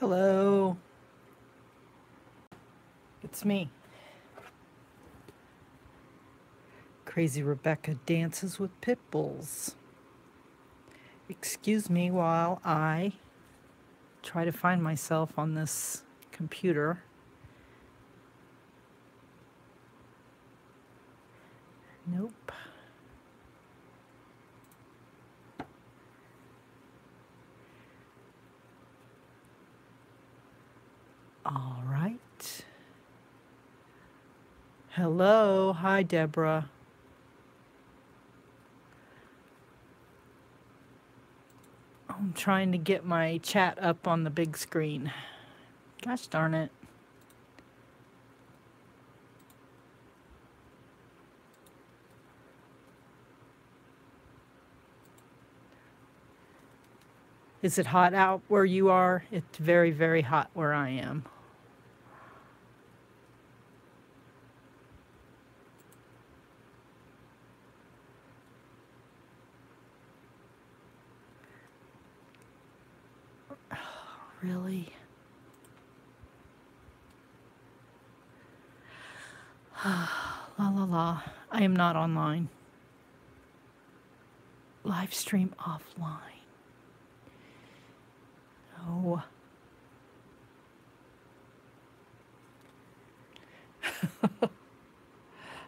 Hello, it's me, Crazy Rebecca Dances with Pitbulls. Excuse me while I try to find myself on this computer. Nope. All right. Hello. Hi, Deborah. I'm trying to get my chat up on the big screen. Gosh darn it. Is it hot out where you are? It's very, very hot where I am. Really? La la la. I am not online. Live stream offline. No.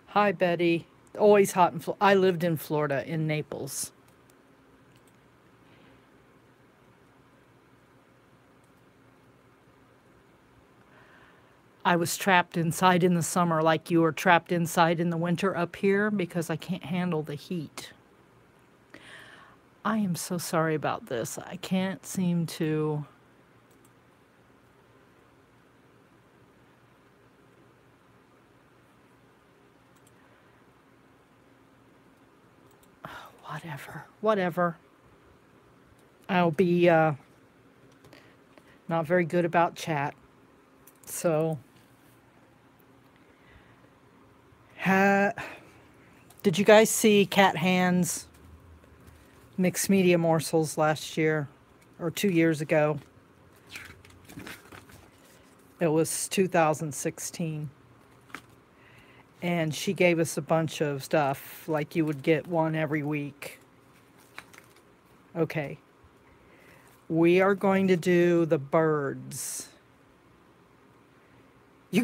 Hi, Betty. Always hot in Florida. I lived in Florida, in Naples. I was trapped inside in the summer like you were trapped inside in the winter up here because I can't handle the heat. I am so sorry about this. I can't seem to... Whatever. I'll be not very good about chat. So, did you guys see Cat Hand's Mixed Media Morsels last year or 2 years ago? It was 2016. And she gave us a bunch of stuff, like you would get one every week. Okay. We are going to do the birds. You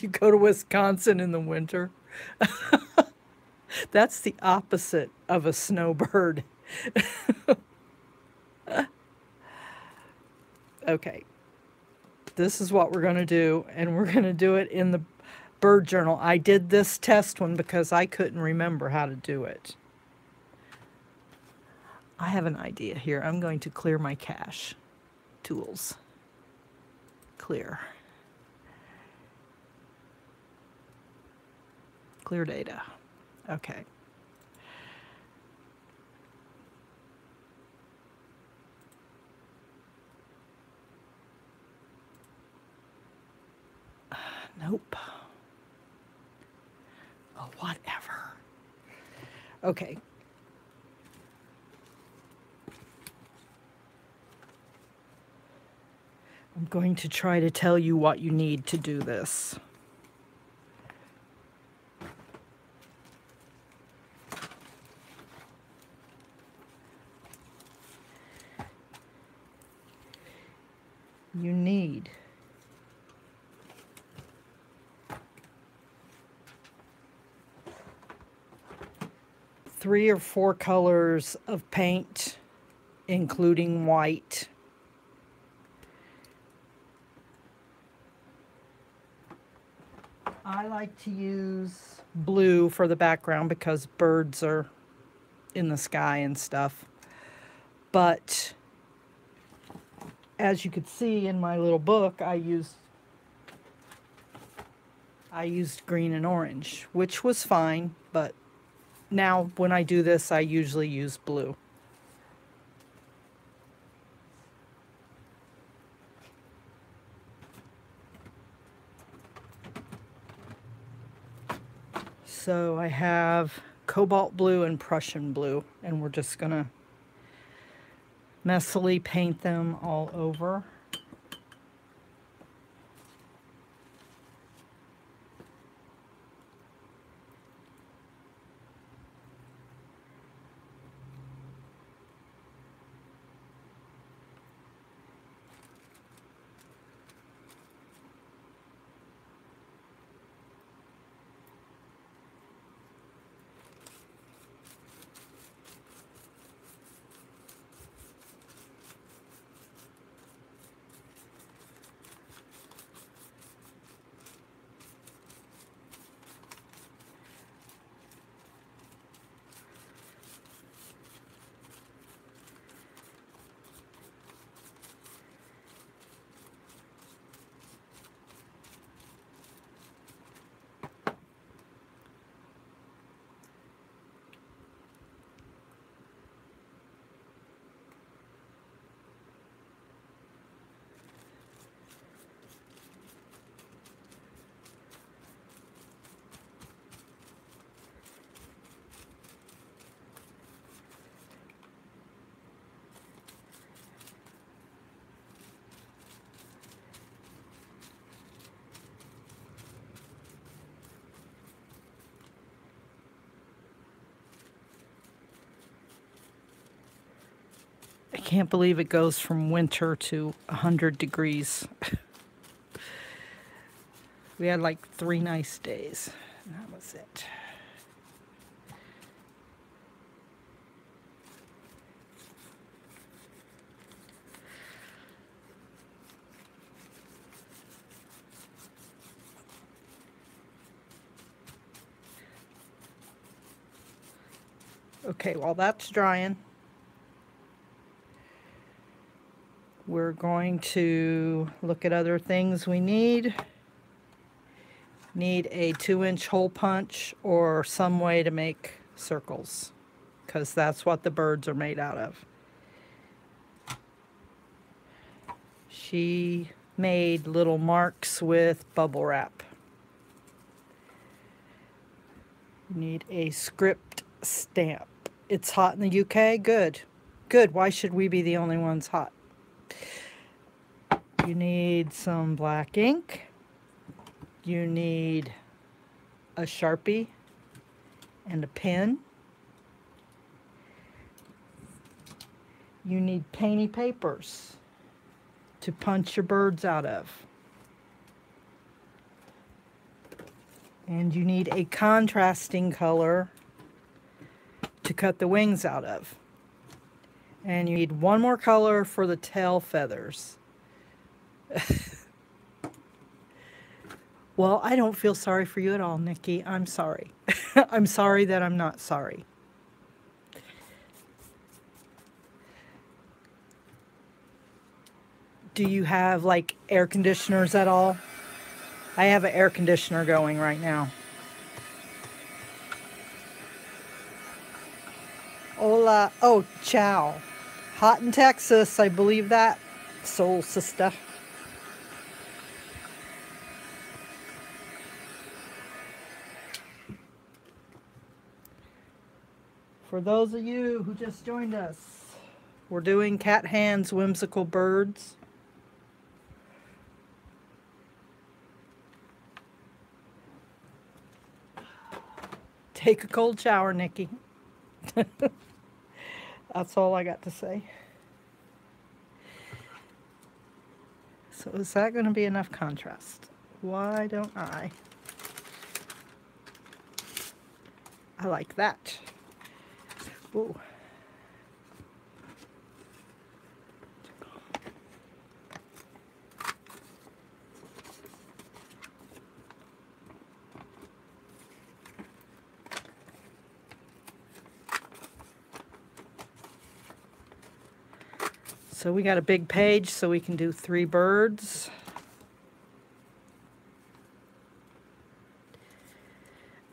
go to Wisconsin in the winter? That's the opposite of a snowbird. Okay. This is what we're going to do, and we're going to do it in the bird journal. I did this test one because I couldn't remember how to do it. I have an idea here. I'm going to clear my cache. Tools. Clear. Clear data. Okay. Nope. Oh, whatever. Okay. I'm going to try to tell you what you need to do this. You need 3 or 4 colors of paint, including white. I like to use blue for the background because birds are in the sky and stuff. But as you could see in my little book, I used green and orange, which was fine, but now when I do this, I usually use blue. So I have cobalt blue and Prussian blue, and we're just gonna messily paint them all over. I can't believe it goes from winter to 100 degrees. We had like 3 nice days, and that was it. Okay, while that's drying, we're going to look at other things we need. Need a 2-inch hole punch or some way to make circles, because that's what the birds are made out of. She made little marks with bubble wrap. You need a script stamp. It's hot in the UK? Good. Good. Why should we be the only ones hot? You need some black ink. You need a Sharpie and a pen. You need Painty Papers to punch your birds out of. And you need a contrasting color to cut the wings out of. And you need one more color for the tail feathers. Well, I don't feel sorry for you at all, Nikki. I'm sorry. I'm sorry that I'm not sorry. Do you have like air conditioners at all? I have an air conditioner going right now. Hola. Oh, ciao. Hot in Texas, I believe that. Soul sister. For those of you who just joined us, we're doing Cat Hand's Whimsical Birds. Take a cold shower, Nikki. That's all I got to say. So is that going to be enough contrast? Why don't I? I like that. Ooh. So we got a big page, so we can do 3 birds.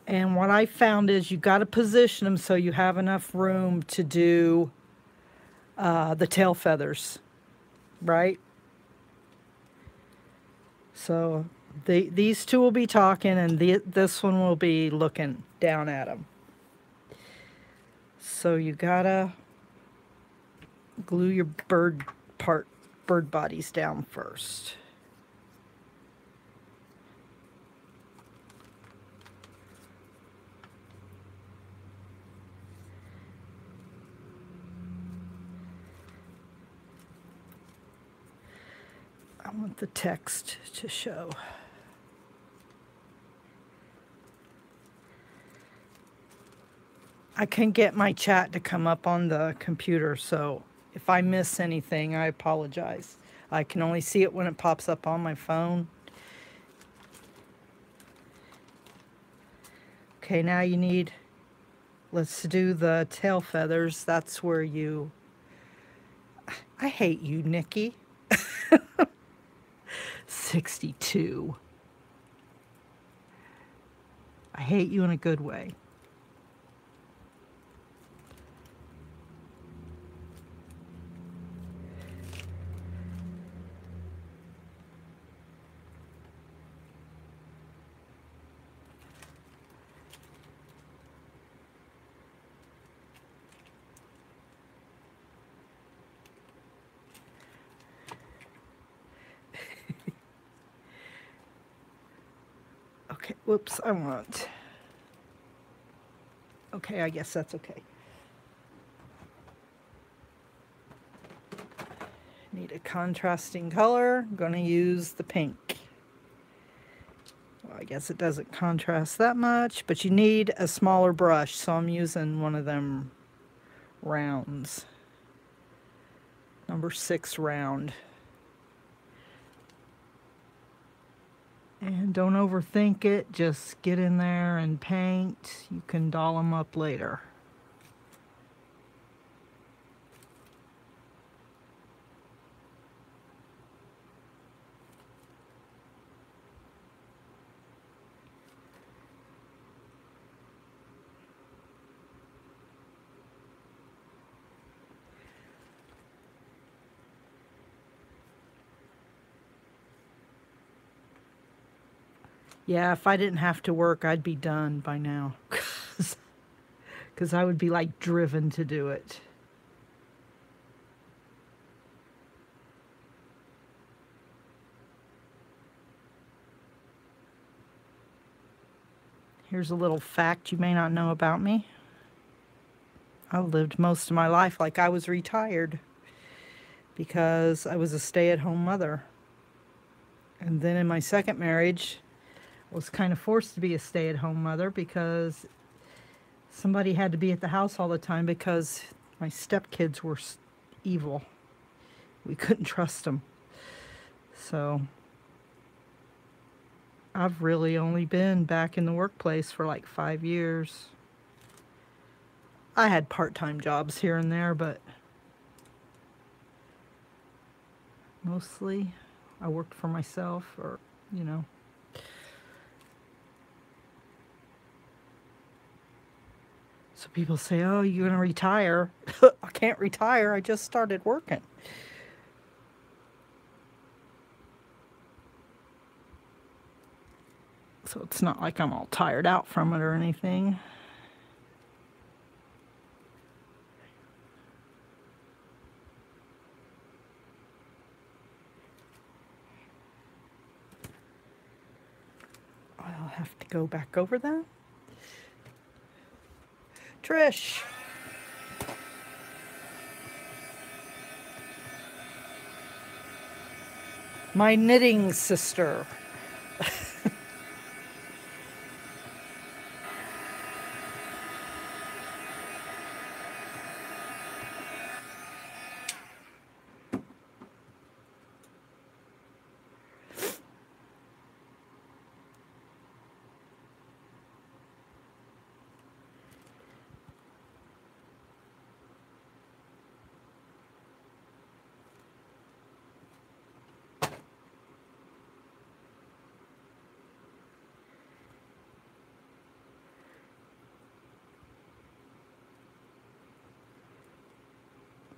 And what I found is you got to position them so you have enough room to do the tail feathers, right? So these two will be talking, and this one will be looking down at them. So you gotta glue your bird bodies down first. I want the text to show. I can get my chat to come up on the computer, so if I miss anything, I apologize. I can only see it when it pops up on my phone. Okay, now you need, let's do the tail feathers. That's where you, I hate you, Nikki. 62. I hate you in a good way. Okay, whoops, I want. Okay, I guess that's okay. Need a contrasting color. I'm going to use the pink. Well, I guess it doesn't contrast that much, but you need a smaller brush, so I'm using one of them rounds. Number 6 round. And don't overthink it, just get in there and paint. You can doll them up later. Yeah, if I didn't have to work, I'd be done by now. Because I would be like driven to do it. Here's a little fact you may not know about me. I lived most of my life like I was retired because I was a stay-at-home mother. And then in my second marriage, I was kind of forced to be a stay-at-home mother because somebody had to be at the house all the time because my stepkids were evil. We couldn't trust them. So I've really only been back in the workplace for like 5 years. I had part-time jobs here and there, but mostly I worked for myself, or, you know. So people say, oh, you're going to retire. I can't retire. I just started working. So it's not like I'm all tired out from it or anything. I'll have to go back over that. Trish. My knitting sister.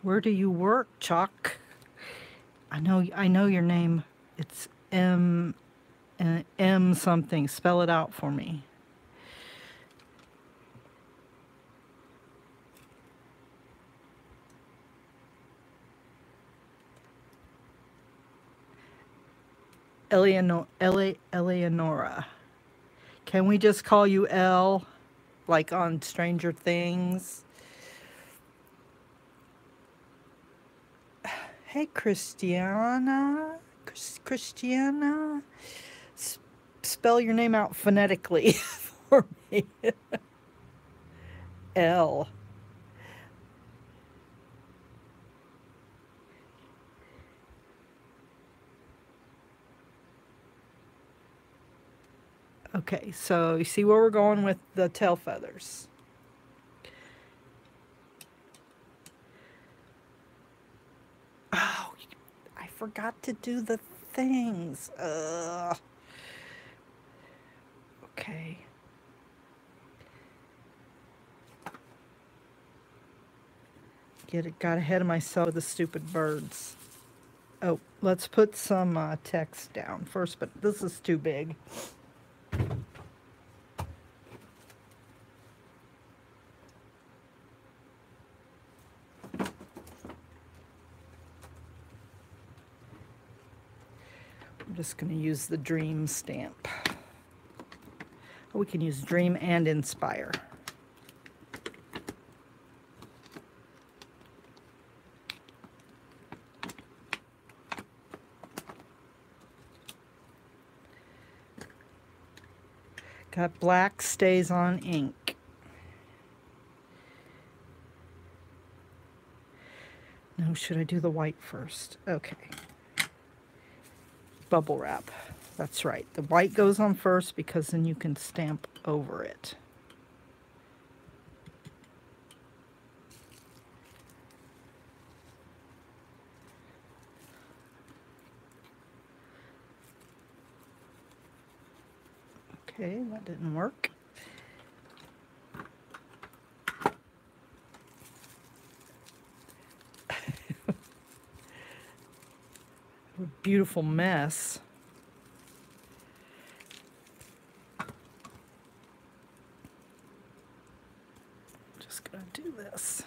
Where do you work, Chuck? I know your name. It's M something. Spell it out for me. Eleonora. Can we just call you Elle, like on Stranger Things? Hey, Christiana. Christiana. Spell your name out phonetically for me. L. Okay, so you see where we're going with the tail feathers. Oh, I forgot to do the things. Okay. Got ahead of myself with the stupid birds. Oh, let's put some text down first, but this is too big. I'm just going to use the Dream stamp. We can use Dream and Inspire. Got black stays on ink. No, should I do the white first? Okay. Bubble wrap. That's right. The white goes on first because then you can stamp over it. Okay, that didn't work. A beautiful mess. Just gonna do this.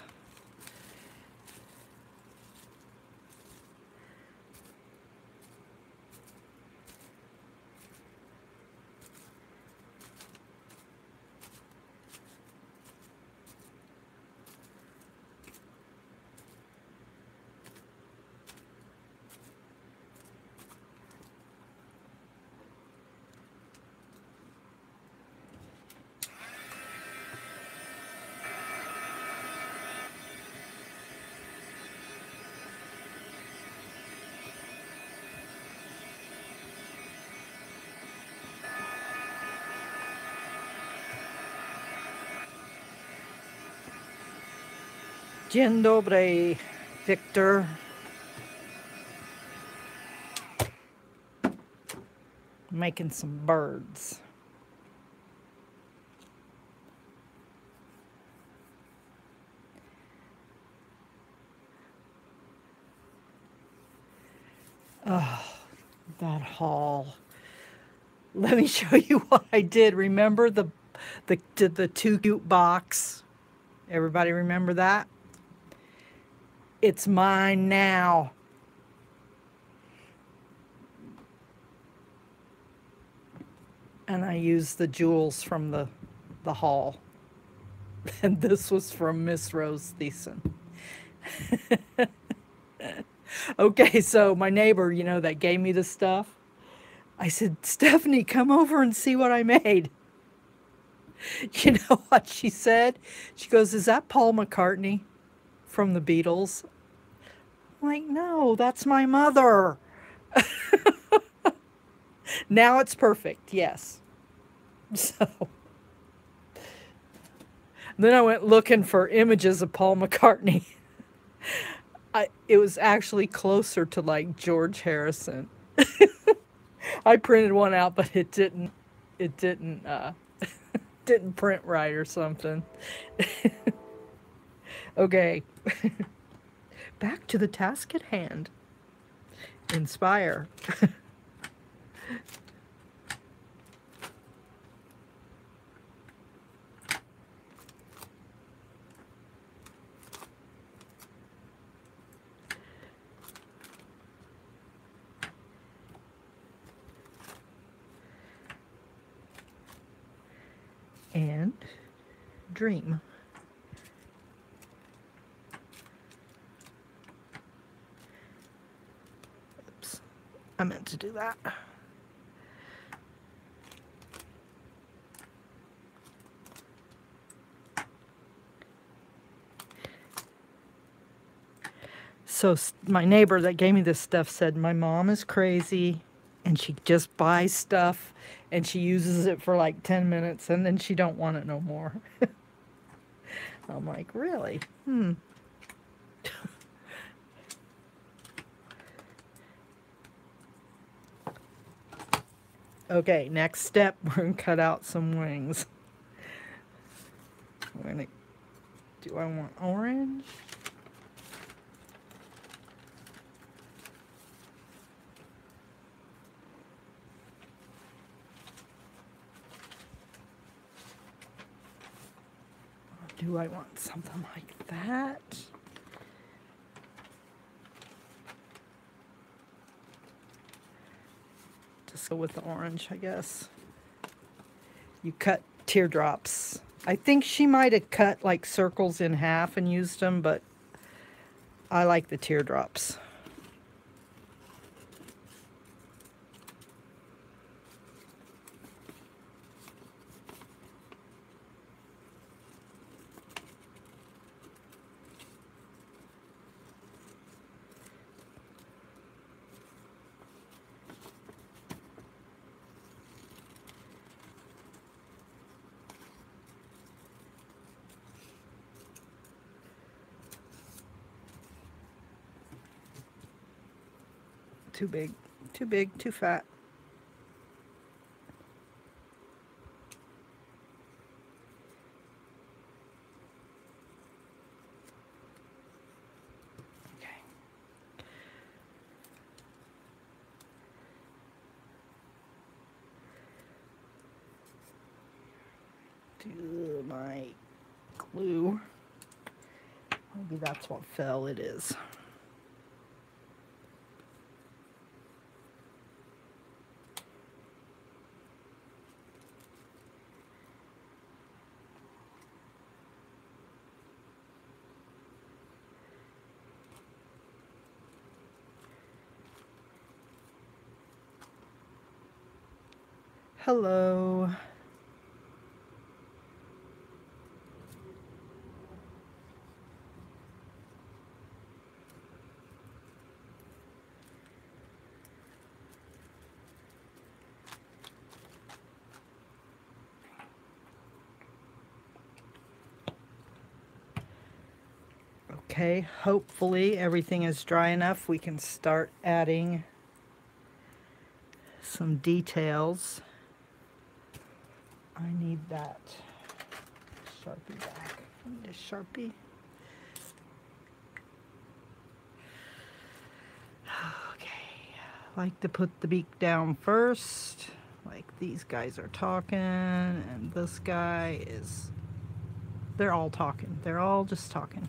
Dzień dobry, Victor. Making some birds. Oh, that haul. Let me show you what I did. Remember the 2 cute box? Everybody remember that? It's mine now. And I used the jewels from the haul. And this was from Miss Rose Thiessen. Okay, so my neighbor, you know, that gave me the stuff, I said, Stephanie, come over and see what I made. You know what she said? She goes, is that Paul McCartney from the Beatles? I'm like, no, that's my mother. Now it's perfect, yes. So then I went looking for images of Paul McCartney. It was actually closer to like George Harrison. I printed one out, but it didn't didn't print right or something. Okay. Back to the task at hand. Inspire. And dream. Oops, I meant to do that. So my neighbor that gave me this stuff said, my mom is crazy and she just buys stuff and she uses it for like 10 minutes and then she don't want it no more. I'm like, really? Okay, next step, we're going to cut out some wings. Do I want orange? Do I want something like that? Just go with the orange, I guess. You cut teardrops. I think she might have cut like circles in half and used them, but I like the teardrops. Too big, too fat. Do my glue. Maybe that's what fell. It is. Hello. Okay, hopefully everything is dry enough. We can start adding some details. I need that Sharpie back. I need a Sharpie. Okay, I like to put the beak down first. Like these guys are talking, and this guy is, they're all talking. They're all just talking.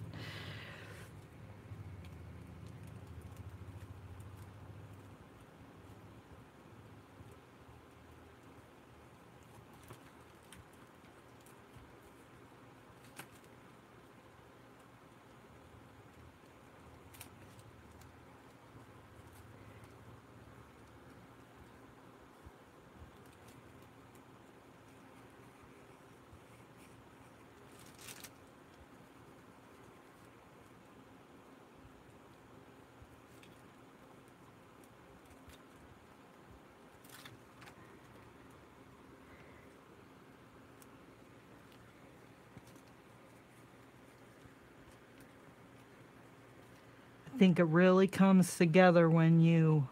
I think it really comes together when you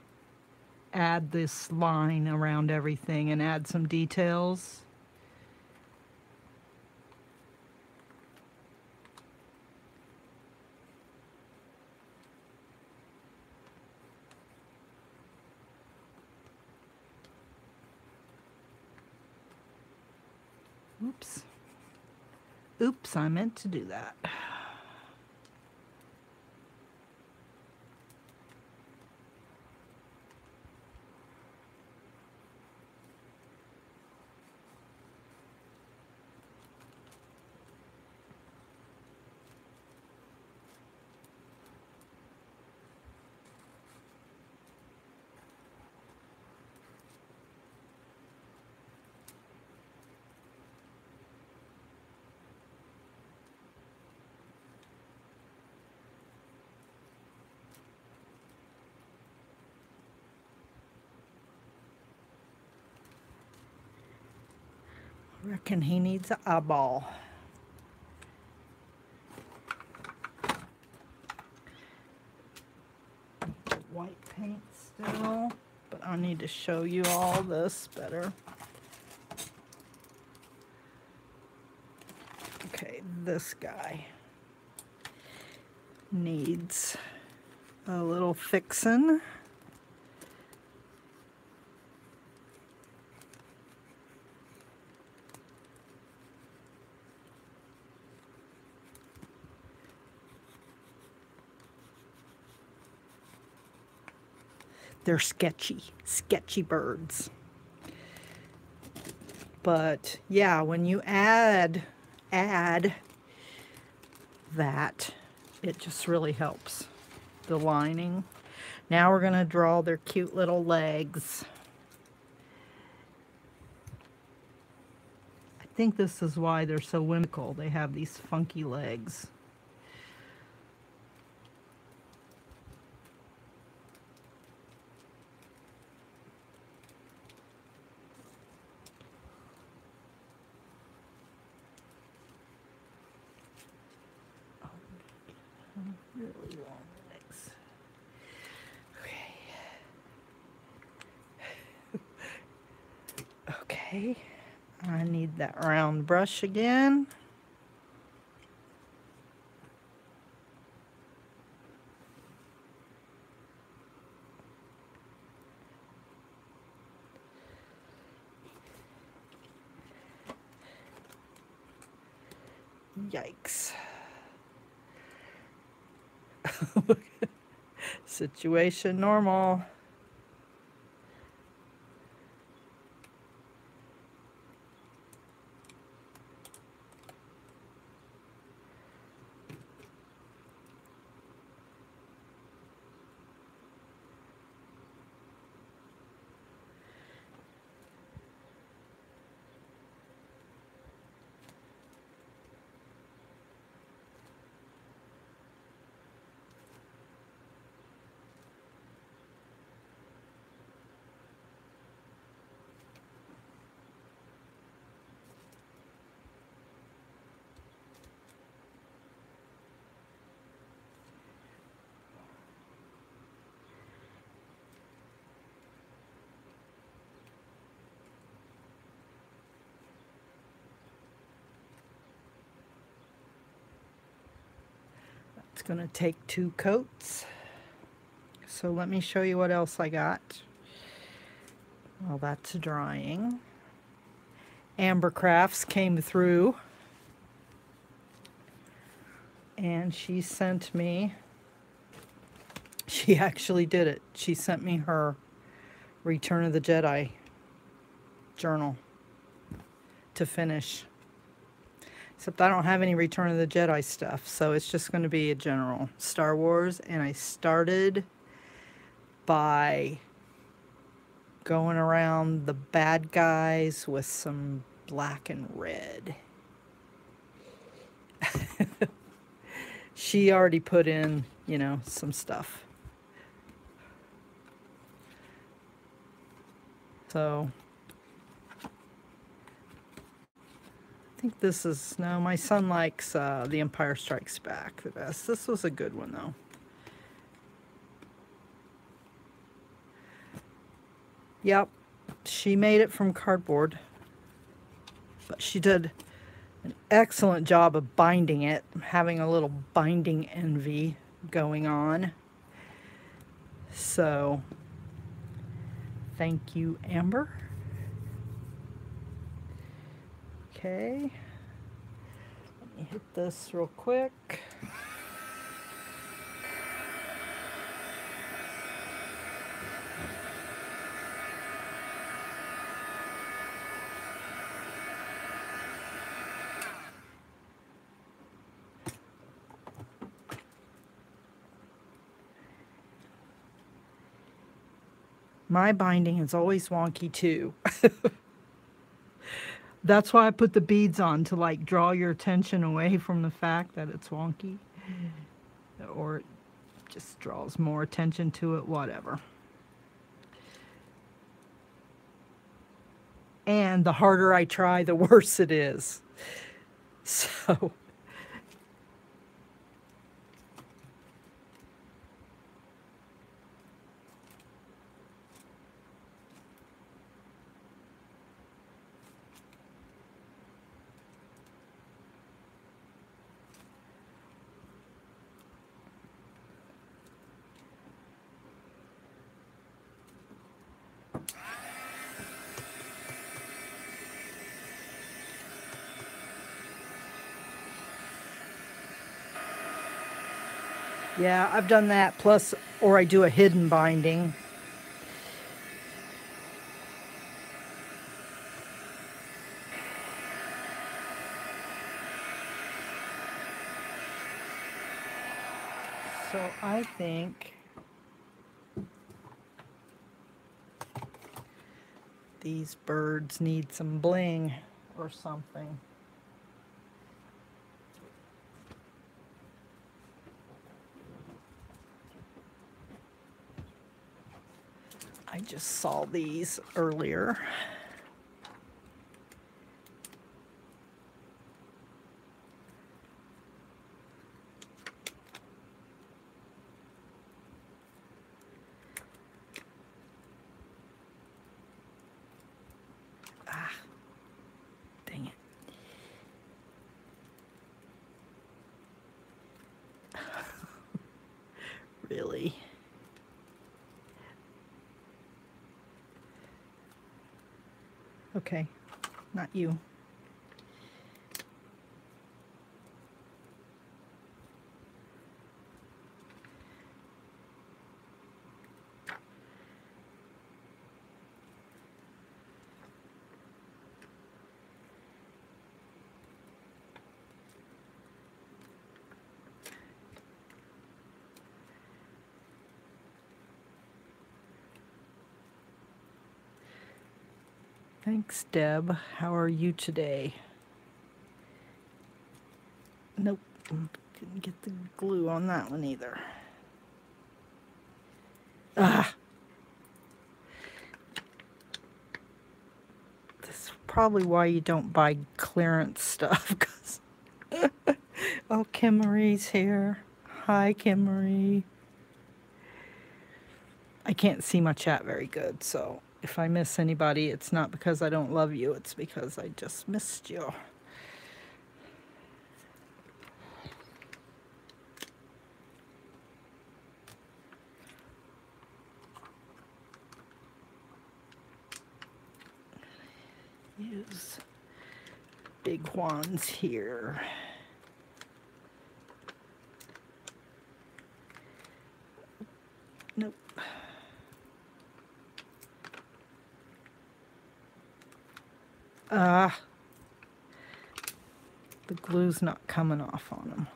add this line around everything and add some details. Oops. Oops, I meant to do that. I reckon he needs an eyeball. White paint still, but I need to show you all this better. Okay, this guy needs a little fixin'. They're sketchy birds. But yeah, when you add that, it just really helps the lining. Now we're gonna draw their cute little legs. I think this is why they're so whimsical. They have these funky legs. Really long legs. Okay. Okay, I need that round brush again. Yikes. Situation normal. It's going to take 2 coats. So let me show you what else I got. Well, that's drying. Amber Crafts came through and she sent me, she actually did it. She sent me her Return of the Jedi journal to finish. Except I don't have any Return of the Jedi stuff, so it's just going to be a general Star Wars. And I started by going around the bad guys with some black and red. She already put in, you know, some stuff. So I think this is, no, my son likes The Empire Strikes Back the best. This was a good one, though. Yep, she made it from cardboard, but she did an excellent job of binding it. I'm having a little binding envy going on. So, thank you, Amber. Okay, let me hit this real quick. My binding is always wonky too. That's why I put the beads on, to like draw your attention away from the fact that it's wonky. Or it just draws more attention to it, whatever. And the harder I try, the worse it is. So yeah, I've done that, plus, or I do a hidden binding. So I think these birds need some bling or something. I just saw these earlier. Okay, not you. Thanks, Deb. How are you today? Nope, couldn't get the glue on that one either. Ah! This is probably why you don't buy clearance stuff. 'Cause oh, Kim Marie's here. Hi, Kim Marie. I can't see my chat very good, so if I miss anybody, it's not because I don't love you, it's because I just missed you. Use big wands here. Nope. The glue's not coming off on them.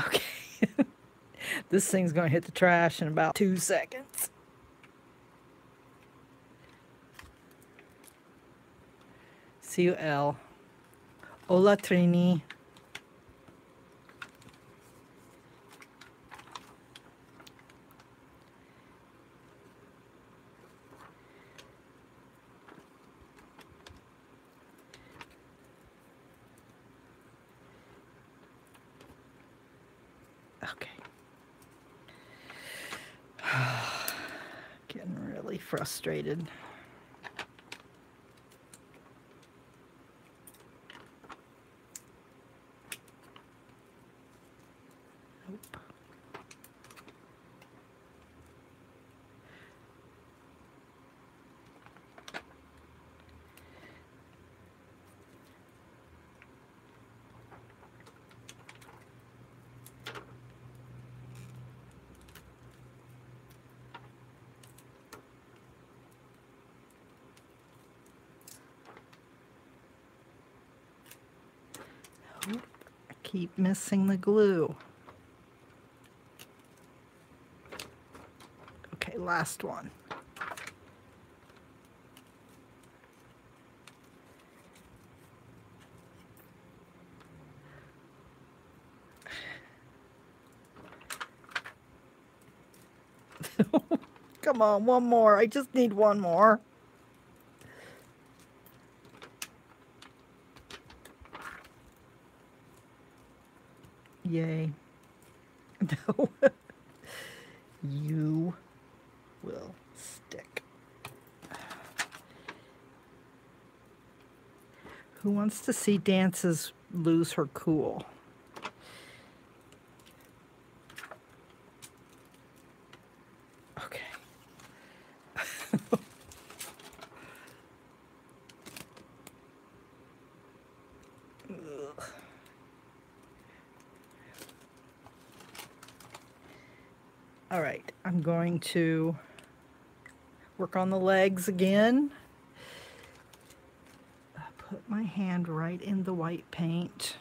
Okay. This thing's going to hit the trash in about 2 seconds. See you, Elle. Hola, Trini. Okay. Getting really frustrated. Nope. Nope. I keep missing the glue. Okay, last one. Come on, one more. I just need one more. Yay. No. You will stick. Who wants to see Dances lose her cool? Okay. All right, I'm going to work on the legs again. Put my hand right in the white paint.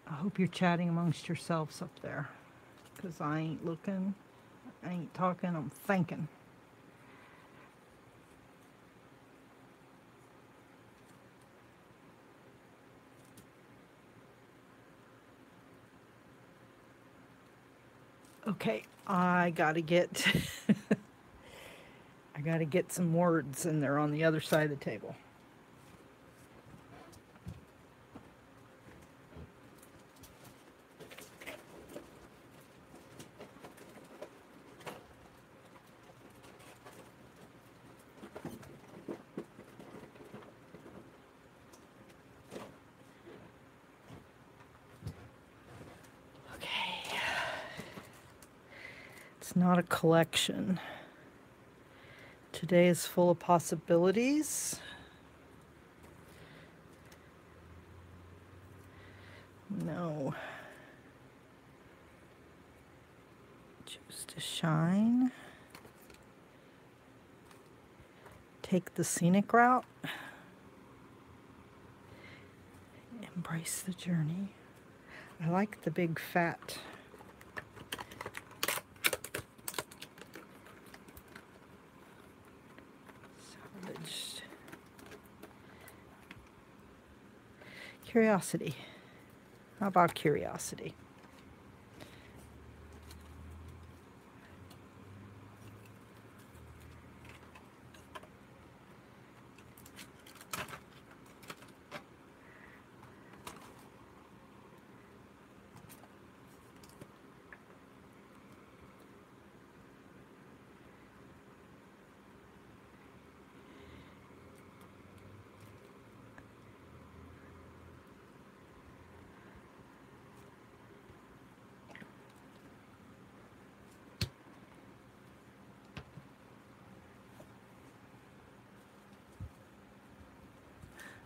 I hope you're chatting amongst yourselves up there, because I ain't looking, I ain't talking, I'm thinking. Okay, I gotta get I gotta get some words in there on the other side of the table. It's not a collection. Today is full of possibilities. No. Choose to shine. Take the scenic route. Embrace the journey. I like the big fat. Salvaged. Curiosity. How about curiosity?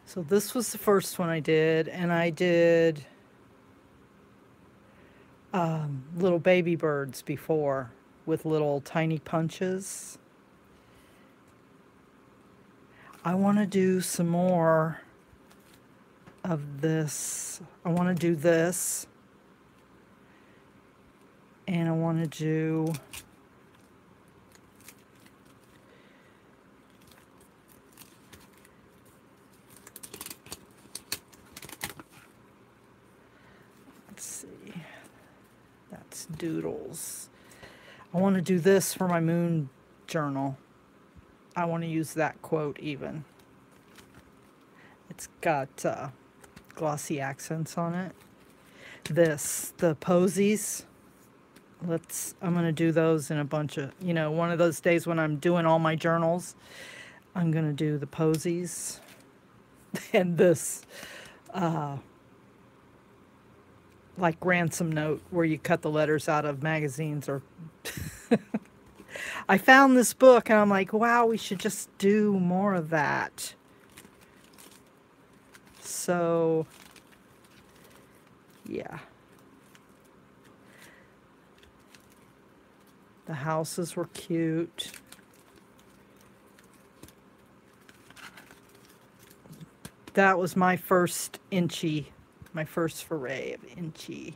So this was the first one I did, and I did little baby birds before with little tiny punches. I want to do some more of this. I want to do this, and I want to do doodles. I want to do this for my moon journal. I want to use that quote even. It's got glossy accents on it. The posies. I'm going to do those in a bunch of, one of those days when I'm doing all my journals, I'm going to do the posies. And this like ransom note where you cut the letters out of magazines or I found this book and I'm like, wow, we should just do more of that. So yeah, the houses were cute. That was my first inchy. My first foray of inchy.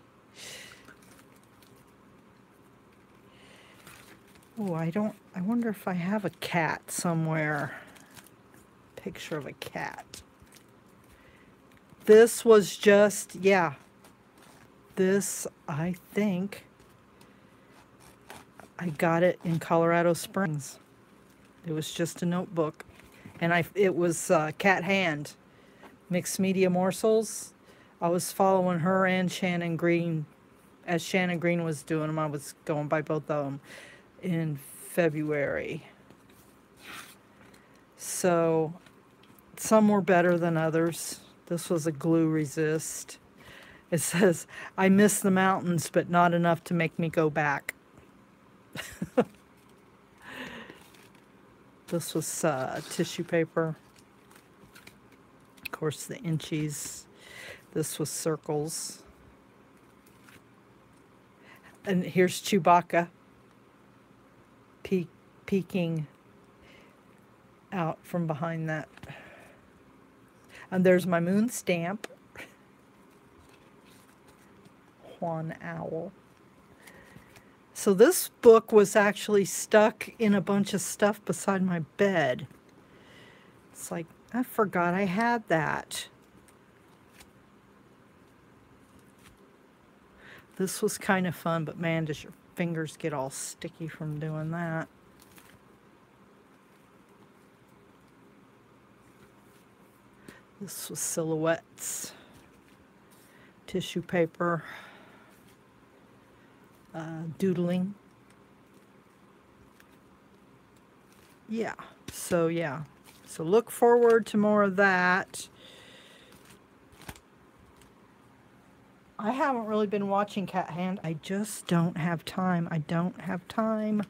Oh, I wonder if I have a cat somewhere. Picture of a cat. This was just, yeah. This, I think, I got it in Colorado Springs. It was just a notebook. And it was Cat Hand, Mixed Media Morsels. I was following her and Shannon Green. As Shannon Green was doing them, I was going by both of them in February. So some were better than others. This was a glue resist. It says, I miss the mountains, but not enough to make me go back. This was tissue paper. Of course, the inchies. This was circles. And here's Chewbacca peeking out from behind that. And there's my moon stamp. Swan Owl. So this book was actually stuck in a bunch of stuff beside my bed. It's like, I forgot I had that. This was kind of fun, but man, does your fingers get all sticky from doing that. This was silhouettes, tissue paper, doodling. Yeah, so look forward to more of that. I haven't really been watching Cat Hand. I just don't have time. I don't have time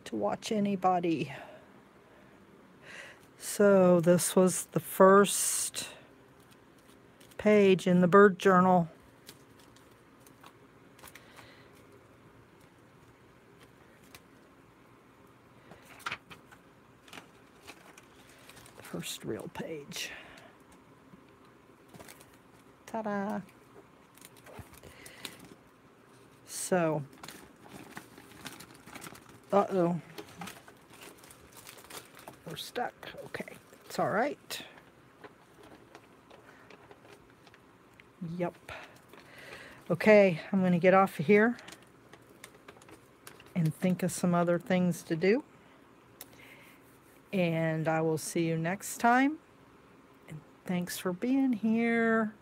to watch anybody. So this was the first page in the bird journal. The first real page. Ta-da! So, uh-oh. We're stuck. Okay, it's all right. Yep. Okay, I'm going to get off of here and think of some other things to do. And I will see you next time. And thanks for being here.